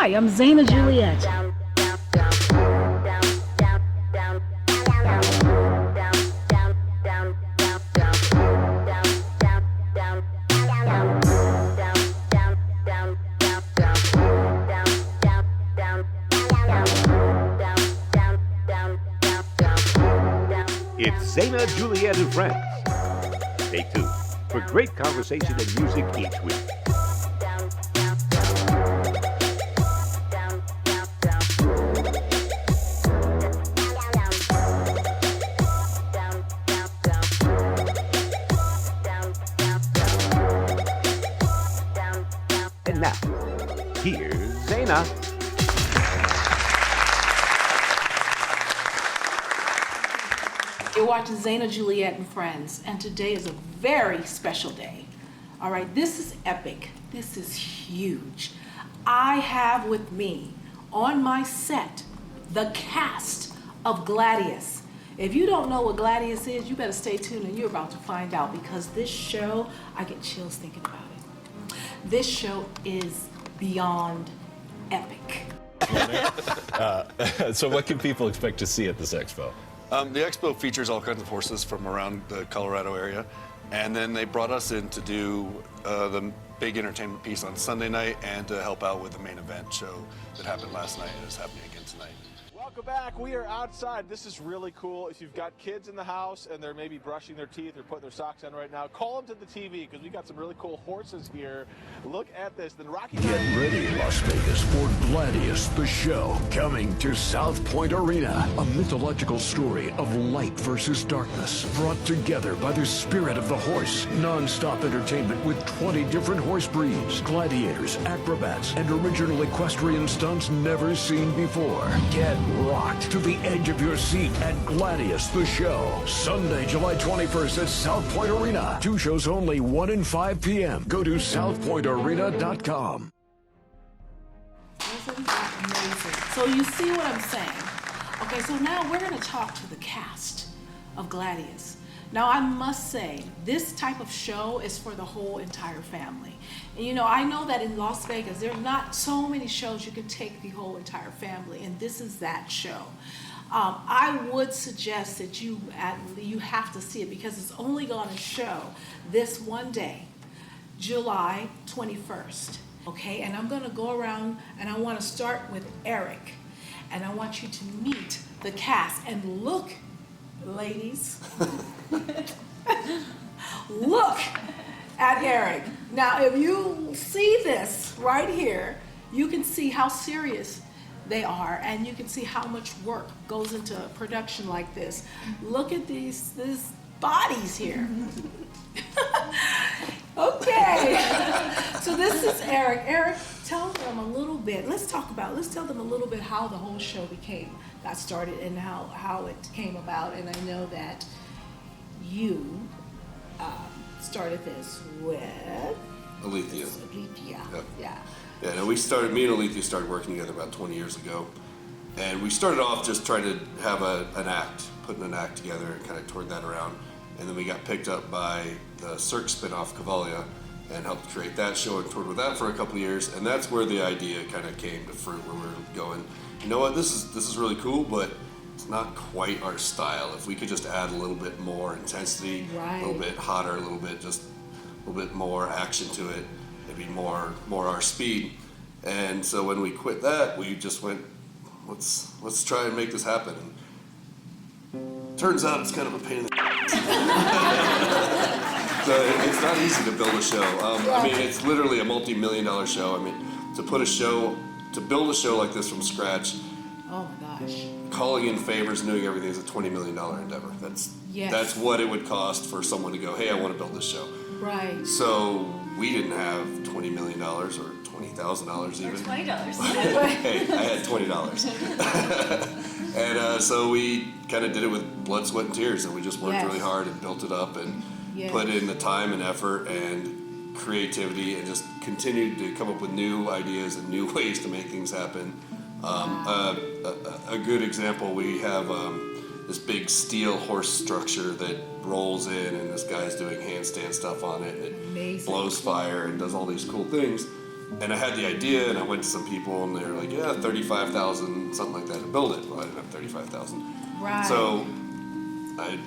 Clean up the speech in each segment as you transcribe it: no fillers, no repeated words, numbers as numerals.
Hi, I'm Zaina Juliette. It's Zaina Juliette and Friends. Stay tuned for great conversation and music each week. And now, here's Zaina. You're watching Zaina Juliette and Friends, and today is a very special day. All right, this is epic. This is huge. I have with me on my set the cast of Gladius. If you don't know what Gladius is, you better stay tuned and you're about to find out, because this show, I get chills thinking about it. This show is beyond epic. So what can people expect to see at this expo? The expo features all kinds of horses from around the Colorado area, and then they brought us in to do the big entertainment piece on Sunday night and to help out with the main event show that happened last night and is happening again tonight. Welcome back. We are outside. This is really cool. If you've got kids in the house and they're maybe brushing their teeth or putting their socks on right now, call them to the TV because we got some really cool horses here. Look at this. The Rocky. Get ready, Las Vegas, for Gladius, the show, coming to South Point Arena. A mythological story of light versus darkness, brought together by the spirit of the horse. Non-stop entertainment with 20 different horse breeds, gladiators, acrobats, and original equestrian stunts never seen before. Get rocked to the edge of your seat at Gladius, the show. Sunday, July 21st at South Point Arena. 2 shows only, 1 and 5 p.m. Go to southpointarena.com. Isn't that amazing? So you see what I'm saying? Okay, so now we're going to talk to the cast of Gladius. Now I must say, this type of show is for the whole entire family. And you know, I know that in Las Vegas, there are not so many shows you can take the whole entire family, and this is that show. I would suggest that you have to see it, because it's only going to show this one day, July 21st. Okay, and I'm going to go around and I want to start with Erik, and I want you to meet the cast and look, ladies, look at Erik. Now, if you see this right here, you can see how serious they are, and you can see how much work goes into a production like this. Look at these bodies here. Okay, so this is Erik. Erik, tell them a little bit. Let's tell them a little bit how the whole show got started and how it came about. And I know that you started this with Alethea. Yep. Yeah. Yeah, no, me and Alethea started working together about 20 years ago. And we started off just trying to have an act, putting an act together and kind of toured that around. And then we got picked up by the Cirque spinoff Cavalia and helped create that show and toured with that for a couple of years. And that's where the idea kind of came to fruit, where we were going, you know what, this is really cool, but it's not quite our style. If we could just add a little bit more intensity, right, a little bit hotter, a little bit more action to it, it'd be more our speed. And so when we quit that, we just went, let's try and make this happen. And turns out it's kind of a pain in the So it's not easy to build a show. I mean, it's literally a multi-million-dollar show. I mean, to build a show like this from scratch, oh my gosh, calling in favors and doing everything is a $20 million endeavor. That's what it would cost for someone to go, hey, I want to build this show. Right. So we didn't have $20 million or $20,000 even. Or $20. Hey, I had $20. And so we kind of did it with blood, sweat, and tears, and we just worked really hard and built it up and put in the time and effort and creativity and just continued to come up with new ideas and new ways to make things happen. A good example, we have this big steel horse structure that rolls in, and this guy's doing handstand stuff on it, and it blows fire and does all these cool things. And I had the idea, and I went to some people, and they were like, yeah, 35,000, something like that, to build it. Well, I didn't have 35,000. Right. So I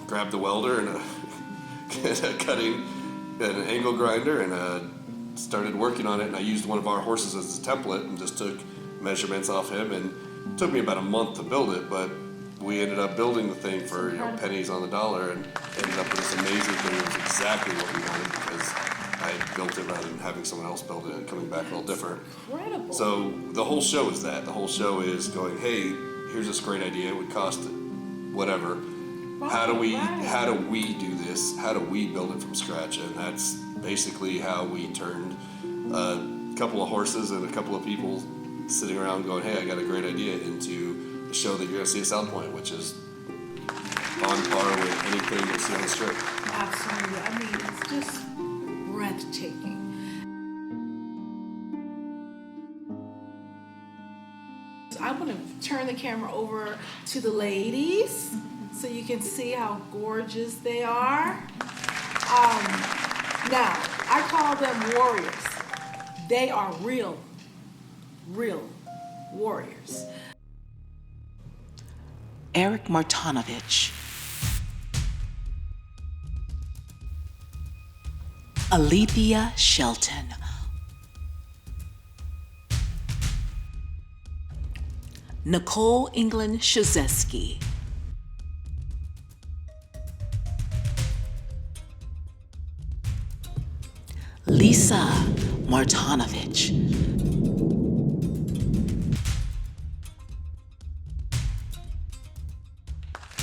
grabbed the welder and a cutting and an angle grinder, and started working on it. And I used one of our horses as a template and just took measurements off him. And it took me about a month to build it, but we ended up building the thing for pennies on the dollar, and ended up with this amazing thing. It was exactly what we wanted because I built it rather than having someone else build it and coming back a little different. Incredible. So the whole show is that. The whole show is going, hey, here's this great idea. It would cost whatever. How do we do this? How do we build it from scratch? And that's basically how we turned a couple of horses and a couple of people sitting around going, hey, I got a great idea, into the show that you're going to see at South Point, which is on par with anything you'll see on the strip. Absolutely. I mean, it's just breathtaking. I want to turn the camera over to the ladies so you can see how gorgeous they are. Now, I call them warriors. They are real warriors. Erik Martonvich, Alethea Shelton, Nichole England Czyzewski, Lisa Martonvich,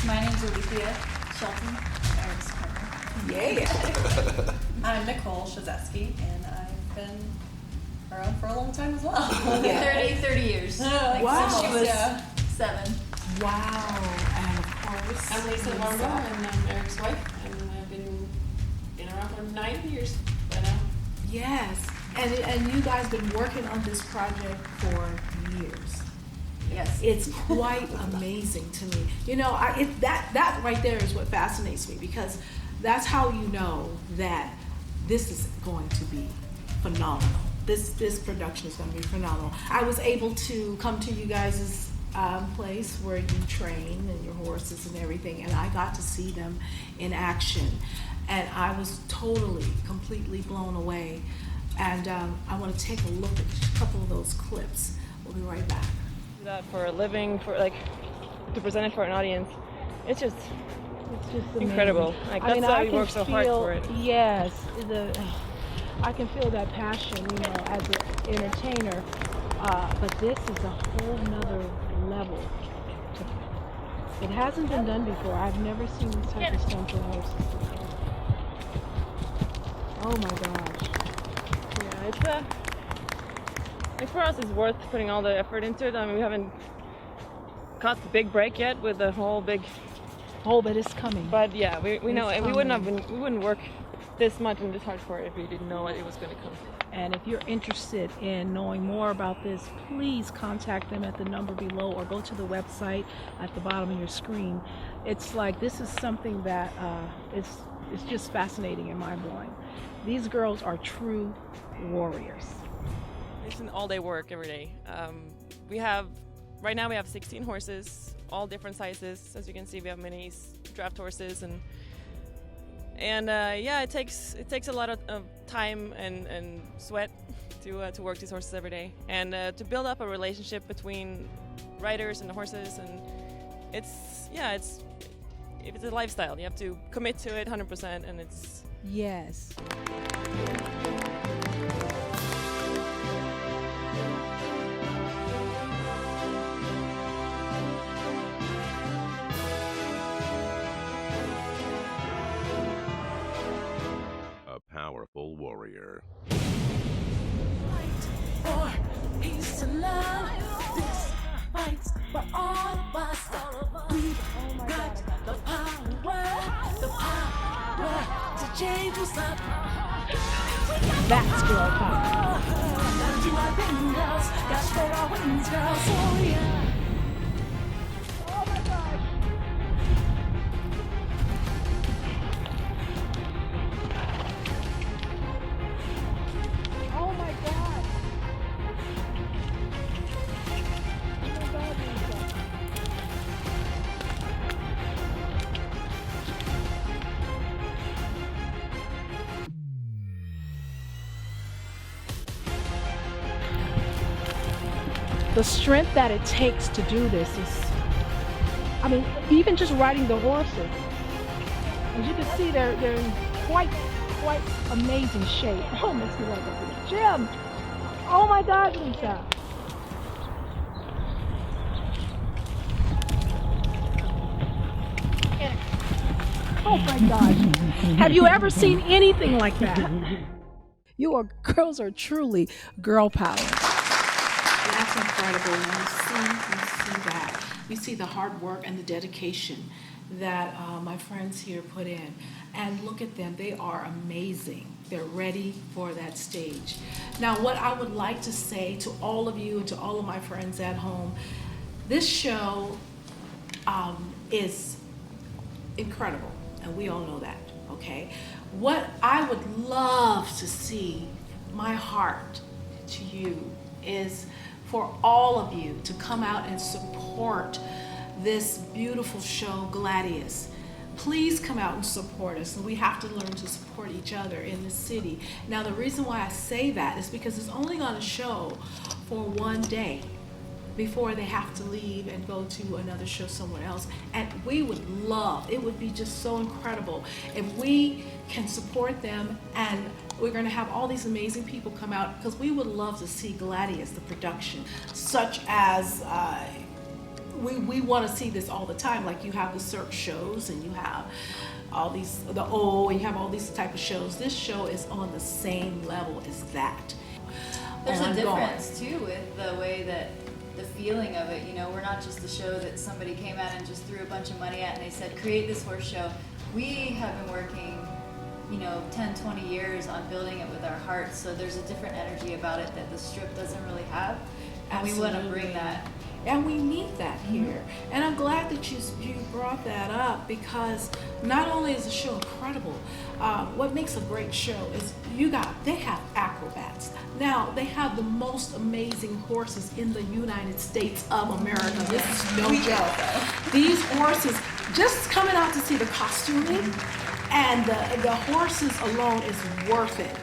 My name's Alethea Shelton, Eric's partner. Yeah. I'm Nichole Czyzewski, and I've been around for a long time as well. Yeah. 30 years. Wow. Since she was 7. Wow. And of course, I'm Lisa Varmbo, and I'm Eric's wife, and I've been around for 9 years by now. Yes. And you guys been working on this project for years. Yes. It's quite amazing to me. You know, that right there is what fascinates me, because that's how you know that this is going to be phenomenal. This production is going to be phenomenal. I was able to come to you guys' place where you train and your horses and everything, and I got to see them in action, and I was completely blown away. And I want to take a look at a couple of those clips. We'll be right back. That for a living, to present it for an audience, it's just incredible. Like, that's why we work so hard for it. Yes, I can feel that passion, you know, as an entertainer. But this is a whole nother level. It hasn't been done before. I've never seen this type of stunt for horses before. Oh my gosh. Yeah, it's like, for us, it's worth putting all the effort into it. I mean, we haven't got the big break yet with the whole big. Oh, but it's coming. But yeah, we know, and we coming. wouldn't work this much and this hard for it if we didn't know it was going to come. And if you're interested in knowing more about this, please contact them at the number below, or go to the website at the bottom of your screen. It's like, this is something that it's just fascinating and mind-blowing. These girls are true warriors. It's an all-day work every day. Right now we have 16 horses, all different sizes. As you can see, we have minis, draft horses, and yeah, it takes a lot of time and sweat to work these horses every day, and to build up a relationship between riders and the horses, and it's a lifestyle. You have to commit to it 100%, and it's. Yes. A powerful warrior. Fight for peace and love. This fight's for all of us. We've got the power to change what's up. That's girl power. Do our thing, girls. Gotta spread our wings, girls. Oh yeah. Oh my gosh. Oh my God. the strength that it takes to do this is, I mean, even just riding the horses. As you can see, they're in quite amazing shape. Oh, it makes me want to go to the gym. Oh my God, Lisa. Oh my gosh. Have you ever seen anything like that? Girls are truly girl power. That's incredible. And we see that. We see the hard work and the dedication that my friends here put in. And look at them, they are amazing. They're ready for that stage. Now, what I would like to say to all of you and to all of my friends at home, this show is incredible, and we all know that, okay? What I would love to see, my heart to you, is for all of you to come out and support this beautiful show, Gladius. Please come out and support us. And we have to learn to support each other in the city. Now, the reason why I say that is because it's only going to show for one day before they have to leave and go to another show somewhere else. And we would love, it would be just so incredible if we can support them, and we're going to have all these amazing people come out, because we would love to see Gladius, the production, such as we want to see this all the time. Like, you have the Cirque shows, and you have all these, and you have all these type of shows. This show is on the same level as that. There's a difference too with the way that the feeling of it, you know, we're not just a show that somebody came out and just threw a bunch of money at and they said, create this horse show. We have been working, you know, 10, 20 years on building it with our hearts, so there's a different energy about it that the strip doesn't really have. And we want to bring that. And we need that here. And I'm glad that you brought that up, because not only is the show incredible, what makes a great show is they have acrobats. Now, they have the most amazing horses in the United States of America. This is no joke. These horses, just coming out to see the costuming and the horses alone is worth it.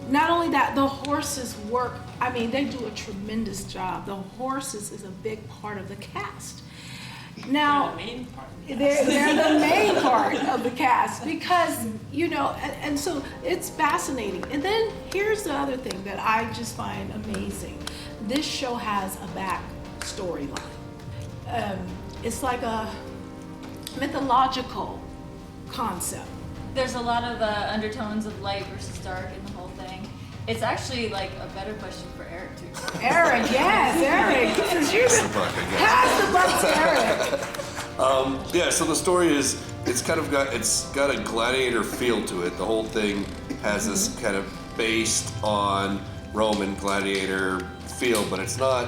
Not only that, the horses work, I mean, they do a tremendous job. The horses is a big part of the cast. Now, they're the main part of the cast, because, you know, and so it's fascinating. And then here's the other thing that I just find amazing. This show has a back storyline. It's like a mythological concept. There's a lot of undertones of light versus dark in the whole thing. It's actually like a better question for Erik too. Eric, yes, Erik. Pass the buck to Erik. Yeah, so the story is, it's got a gladiator feel to it. The whole thing has this kind of based on Roman gladiator feel, but it's not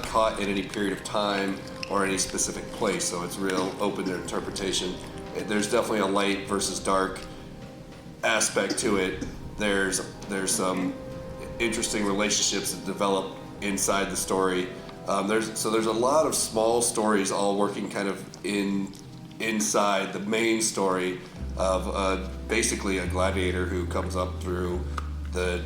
caught in any period of time or any specific place, so it's real open to interpretation. There's definitely a light versus dark aspect to it. There's some interesting relationships that develop inside the story. There's a lot of small stories all working kind of inside the main story of basically a gladiator who comes up through the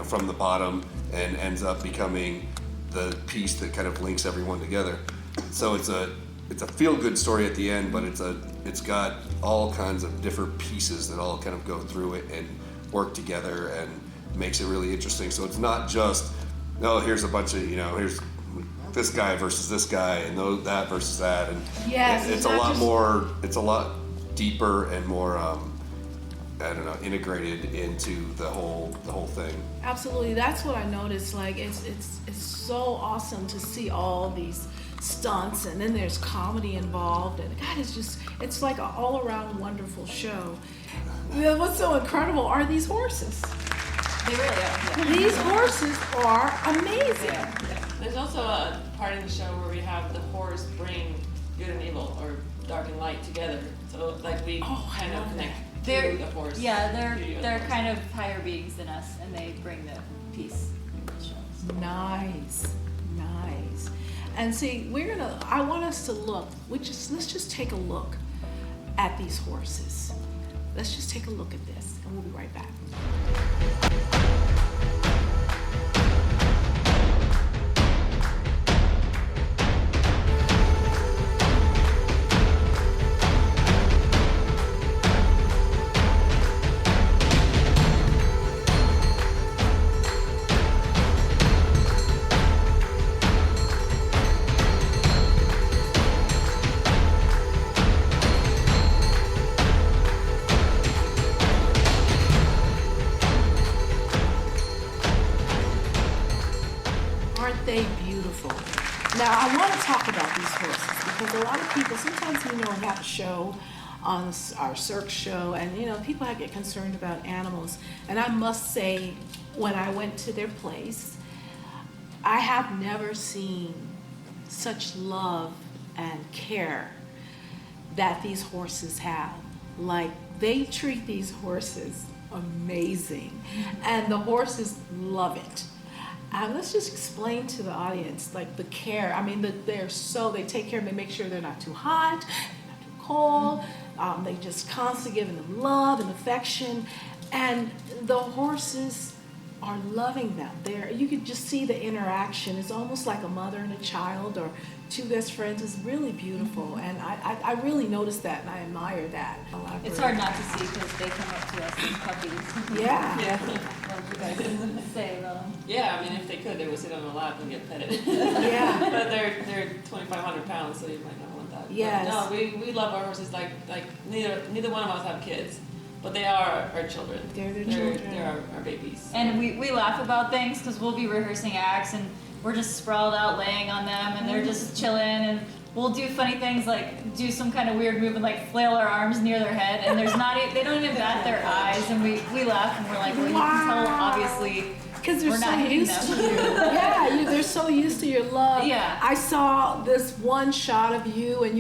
from the bottom and ends up becoming the piece that kind of links everyone together. So it's a feel-good story at the end, but it's got all kinds of different pieces that all kind of go through it and work together and makes it really interesting. So it's not just, here's a bunch of, here's this guy versus this guy and that versus that, and yes, it's a lot more, it's a lot deeper and more integrated into the whole thing. Absolutely, that's what I noticed. Like, it's so awesome to see all these stunts, and then there's comedy involved, and God, it's like an all-around wonderful show. What's so incredible are these horses. They really are. Yeah. These horses are amazing. Yeah. There's also a part in the show where we have the horse bring good and evil, or dark and light together. So like we kind of connect to the horse. Yeah, they're kind of higher beings than us, and they bring the peace in the show. So. Nice. And see, I want us to look. Let's just take a look at these horses. Let's just take a look at this, and we'll be right back. Aren't they beautiful? Now, I want to talk about these horses because a lot of people, sometimes, we have a show on our Cirque show, and, people get concerned about animals. And I must say, when I went to their place, I have never seen such love and care that these horses have. Like, they treat these horses amazing, and the horses love it. And let's just explain to the audience, like, the care. I mean, they take care, they make sure they're not too hot, they're not too cold. They just constantly giving them love and affection, and the horses are loving them. You could just see the interaction. It's almost like a mother and a child, or two best friends. It's really beautiful, and I really noticed that, and I admire that. It's hard not to see because they come up to us as puppies. Yeah. What you guys say about them? Yeah, I mean, if they could, they would sit on the lap and get petted. Yeah. But they're 2,500 pounds, so you might not want that. Yes. But no, we love our horses. Like neither one of us have kids, but they are our children. They're children. They're our babies. And we laugh about things because we'll be rehearsing acts and we're just sprawled out laying on them and they're just chilling, and we'll do funny things like do some kind of weird movement like flail our arms near their head, and they don't even bat their eyes, and we laugh and we're like, well, you can tell obviously because they're we're so not hitting used them. to you. Yeah, they're so used to your love. Yeah. I saw this one shot of you, and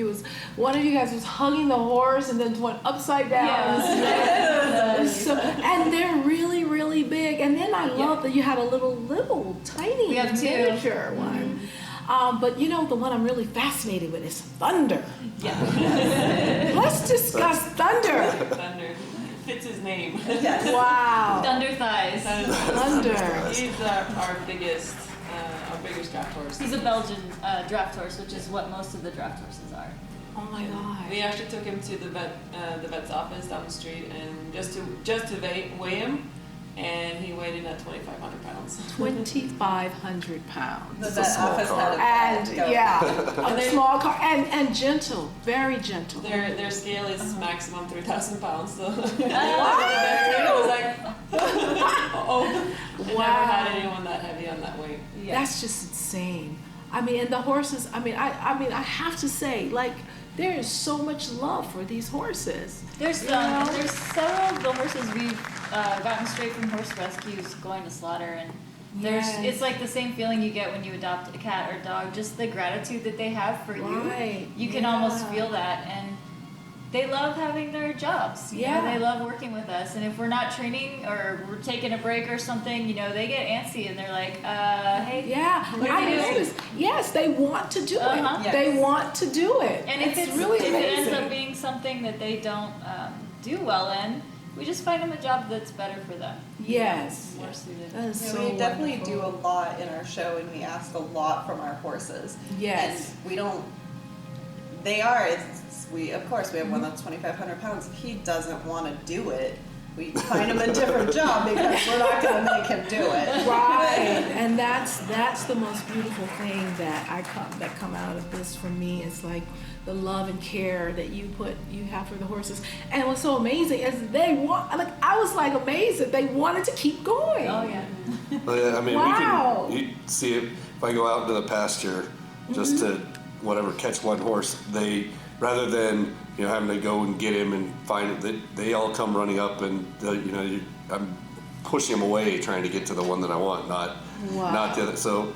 one of you guys was hugging the horse, and then went upside down. Yeah. And they're really, really big. And then I love that you had a little tiny We have two. miniature one. But the one I'm really fascinated with is Thunder. Yeah. Let's discuss Thunder. Thunder. Fits his name. Wow. Thunder thighs. Thunder. He's our biggest draft horse. He's a Belgian draft horse, which is what most of the draft horses are. Oh my God. We actually took him to the vet's office down the street, and just to weigh him, and he weighed in at 2,500 pounds. 2,500 pounds. The vet office had a small car, and gentle, very gentle. Their scale is maximum 3,000 pounds. So What? I was like, oh, I never Wow. had anyone that heavy on that weight. That's just insane. I mean, and the horses. I mean, I have to say, like, there is so much love for these horses. There's several of the horses we've gotten straight from horse rescues going to slaughter, and it's like the same feeling you get when you adopt a cat or dog, just the gratitude that they have for Right. you. You can almost feel that, and they love having their jobs. You know, they love working with us, and if we're not training or we're taking a break or something, they get antsy and they're like, hey, what do I we do? noticed. Yes, they want to do Uh-huh. it. Yes. They want to do it. And if it's really if amazing. it ends up being something that they don't do well in, we just find them a job that's better for them. Yes. More suited. That is Yeah, so we definitely wonderful. do a lot in our show, and we ask a lot from our horses. Yes. And we don't. They are. Of course, we have one that's 2,500 pounds. If he doesn't want to do it, we find him a different job because we're not going to make him do it. Right, and that's the most beautiful thing that come out of this for me. Is like the love and care that you have for the horses. And what's so amazing is I was like amazed that they wanted to keep going. Oh yeah. But yeah, I mean, Wow. you see it if I go out into the pasture just to catch one horse. They rather than having to go and get him and find it, they all come running up, and I'm pushing them away trying to get to the one that I want, not the other. So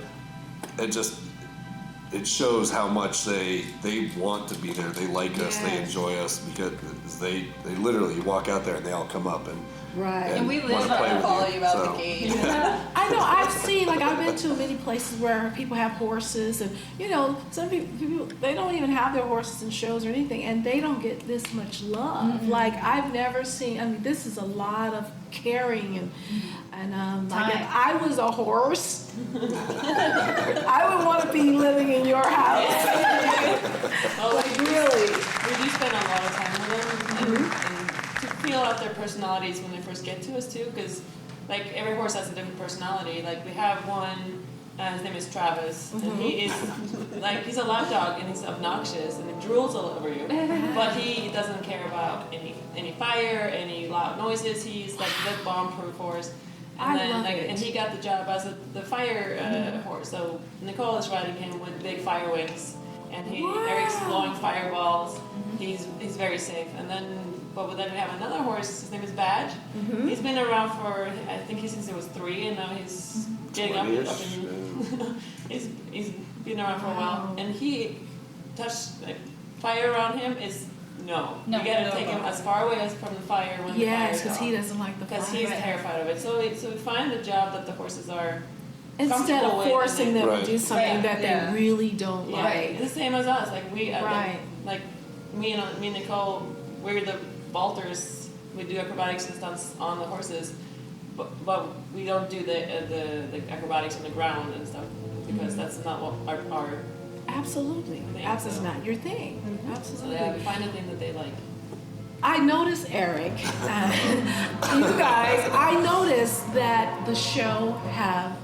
it shows how much they want to be there. They like us. They enjoy us because they literally walk out there and they all come up and. Right. And we live wanna play to with follow you out So, the gate. Yeah. I know. I've been to many places where people have horses, and some people they don't even have their horses in shows or anything, and they don't get this much love. Mm-hmm. Like I've never seen. I mean, this is a lot of caring and like if I was a horse, I would want to be living in your house. Well, Like really. we do spend a lot of time with them, and to feel out their personalities when they first get to us too, because like every horse has a different personality. Like we have one, his name is Travis, and he is he's a lap dog, and he's obnoxious and he drools all over you, but he doesn't care about any fire, any loud noises. He's like the bomb-proof horse. I then, love it. And he got the job as the fire horse. So Nichole is riding him with big fire wings, and Eric's blowing fireballs. He's very safe. And then, but then we have another horse. His name is Badge. He's been around for, I think since he was 3, and now he's getting up in. he's been around for a while, and he touched fire around him is. No, you gotta take him as far away as from the fire when the fire Yes, is because off. he doesn't like the fire. Because he's terrified of it. So we find a job that the horses are Instead comfortable of with, forcing and them to do something that they really don't like. Right, the same as us. Like we, Right. like me and Nichole, we're the vaulters. We do acrobatics and stunts on the horses, but we don't do the acrobatics on the ground and stuff because that's not what our Absolutely. That's so. not your thing. Absolutely. So yeah, we find a thing that they like. I noticed, Erik, you guys, I noticed that the show have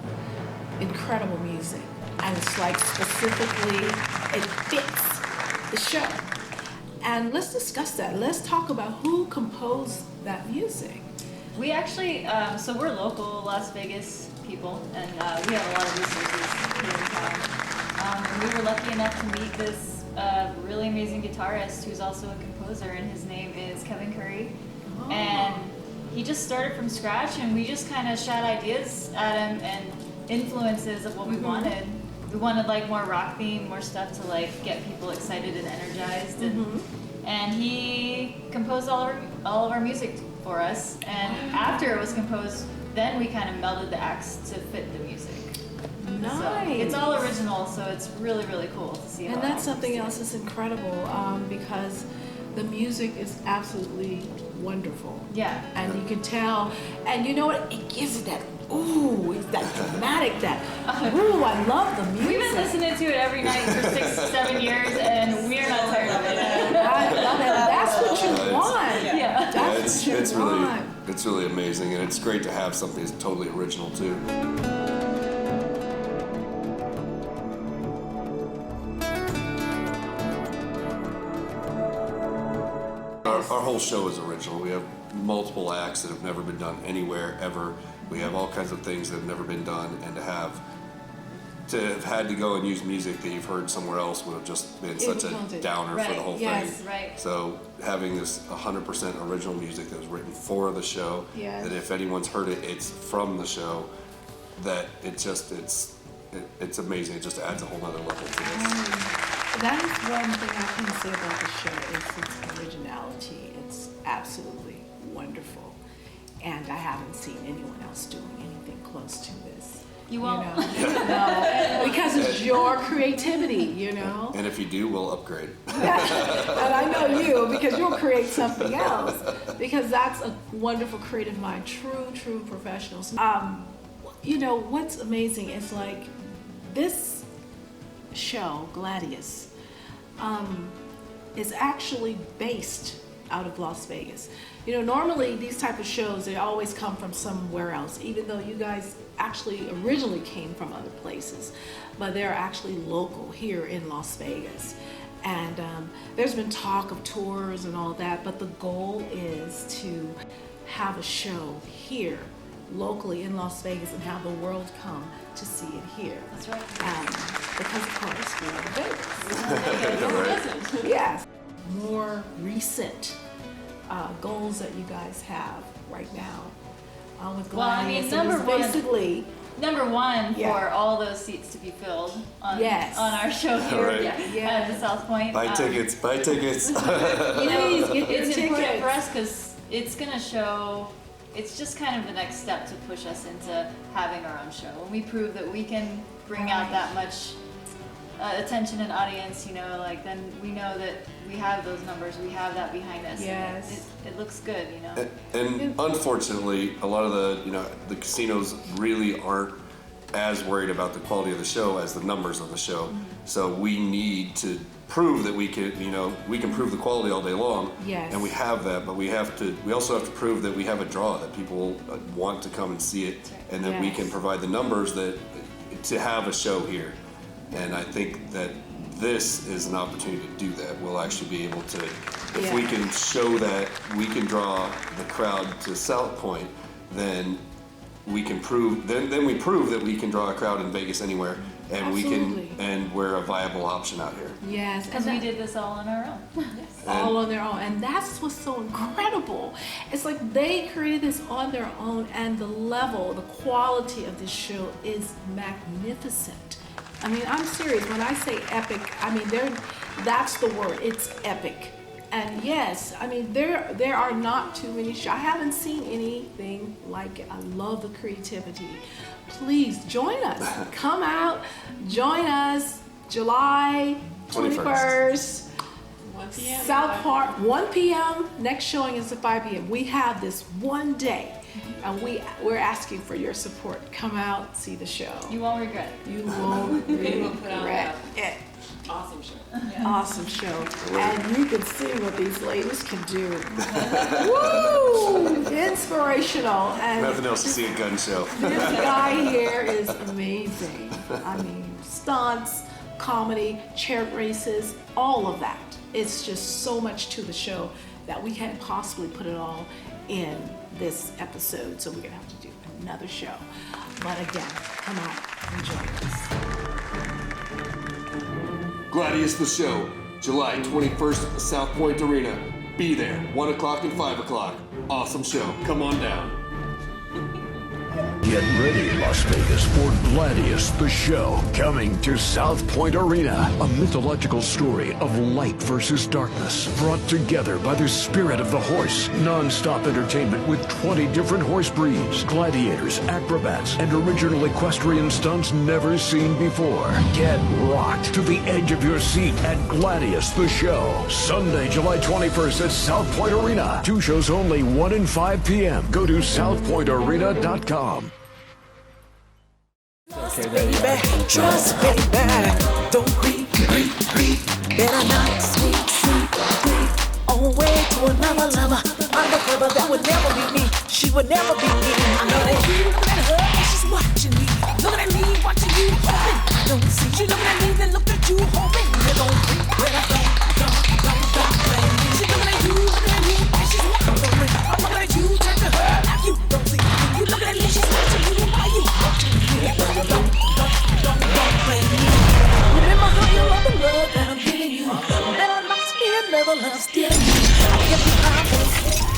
incredible music. And it's like specifically, it fits the show. And let's discuss that. Let's talk about who composed that music. We actually, so we're local Las Vegas people, and we have a lot of resources here in town. And we were lucky enough to meet this really amazing guitarist who's also a composer, and his name is Kevin Curry. Oh. And he just started from scratch, and we just kind of shot ideas at him and influences of what we wanted. We wanted like more rock theme, more stuff to like get people excited and energized, and he composed all of our music for us. And after it was composed, then we kind of melded the acts to fit the music. Nice. So it's all original, so it's really, really cool to see how And it that's all something comes else that's incredible because the music is absolutely wonderful. Yeah. And you can tell, and you know what? It gives it that, ooh, it's that dramatic, that, ooh, I love the music. We've been listening to it every night for 6-7 years, and we're not tired of it. I love it. That's what you want. Yeah. That's what you want. It's really amazing, and it's great to have something that's totally original too. Our whole show is original. We have multiple acts that have never been done anywhere ever. We have all kinds of things that have never been done, and to have had to go and use music that you've heard somewhere else would have just been such a downer for the whole thing. Right. So having this 100% original music that was written for the show, that if anyone's heard it, it's from the show, that it's amazing. It just adds a whole other level to this. That is one thing I can say about the show is its originality. It's absolutely wonderful. And I haven't seen anyone else doing anything close to this. You won't. No, because it's your creativity, you know? And if you do, we'll upgrade. And I know you, because you'll create something else. Because that's a wonderful creative mind, true professionals. You know, what's amazing is like this show, Gladius, is actually based out of Las Vegas. You know, normally these type of shows, they always come from somewhere else, even though you guys actually originally came from other places, but they're actually local here in Las Vegas. And there's been talk of tours and all that, but the goal is to have a show here locally in Las Vegas and have the world come to see it here. That's right. Because of course we're in Vegas. Yes. More recent goals that you guys have right now with Gladius. Number one for all those seats to be filled on our show here at the South Point. Buy tickets. Please get it's important for us because it's going to show. It's just kind of the next step to push us into having our own show. When we prove that we can bring out that much attention and audience, you know, like then we know that we have those numbers, we have that behind us. Yes. It looks good, you know. And unfortunately, a lot of the casinos really aren't as worried about the quality of the show as the numbers of the show. Mm-hmm. So we need to prove that we can prove the quality all day long. Yes. And we have that, but we also have to prove that we have a draw, that people want to come and see it, and that we can provide the numbers to have a show here. And I think that this is an opportunity to do that. We'll actually be able to, if we can show that we can draw the crowd to South Point, then we can prove. Then we prove that we can draw a crowd in Vegas anywhere, and Absolutely. and we're a viable option out here. Yes, Because we did this all on our own. all on their own, and that's what's so incredible. It's like they created this on their own, and the level, the quality of this show is magnificent. I mean, I'm serious when I say epic. I mean, that's the word. It's epic. And yes, I mean, there are not too many shows. I haven't seen anything like it. I love the creativity. Please join us. Come out, join us. July 21st. 1 p.m. South Park, 1 p.m. Next showing is at 5 p.m. We have this one day, and we're asking for your support. Come out, see the show. You won't regret it. You won't regret it. Awesome show. Awesome show. And you can see what these ladies can do. Woo! Inspirational. And Nothing else to see a gun show. this guy here is amazing. I mean, stunts, comedy, chariot races, all of that. It's just so much to the show that we can't possibly put it all in this episode. So we're going to have to do another show. But again, come out and join us. Gladius the Show, July 21st at the South Point Arena. Be there, 1 o'clock and 5 o'clock. Awesome show. Come on down. Get ready, Las Vegas, for Gladius the Show, coming to South Point Arena. A mythological story of light versus darkness, brought together by the spirit of the horse. Non-stop entertainment with 20 different horse breeds, gladiators, acrobats, and original equestrian stunts never seen before. Get rocked to the edge of your seat at Gladius the Show. Sunday, July 21st at South Point Arena. 2 shows only, 1 and 5 p.m. Go to southpointarena.com. Baby, trust, baby, don't creep. Better not sweet. On way to another lover, undercover that would never be me. She would never be me. I know that you looking at her and she's watching me. Looking at me, watching you, hoping I don't see. She looking at me, then look at you, hoping you don't creep. But I don't blame me. She looking at you, and she's wondering. I'm looking at you, turn to her like you don't see. You looking at me, she's watching you. Why you watching me? Don't blame me. Remember how you love the love that I'm giving you. That I'm not scared, never love stealing you. I give you my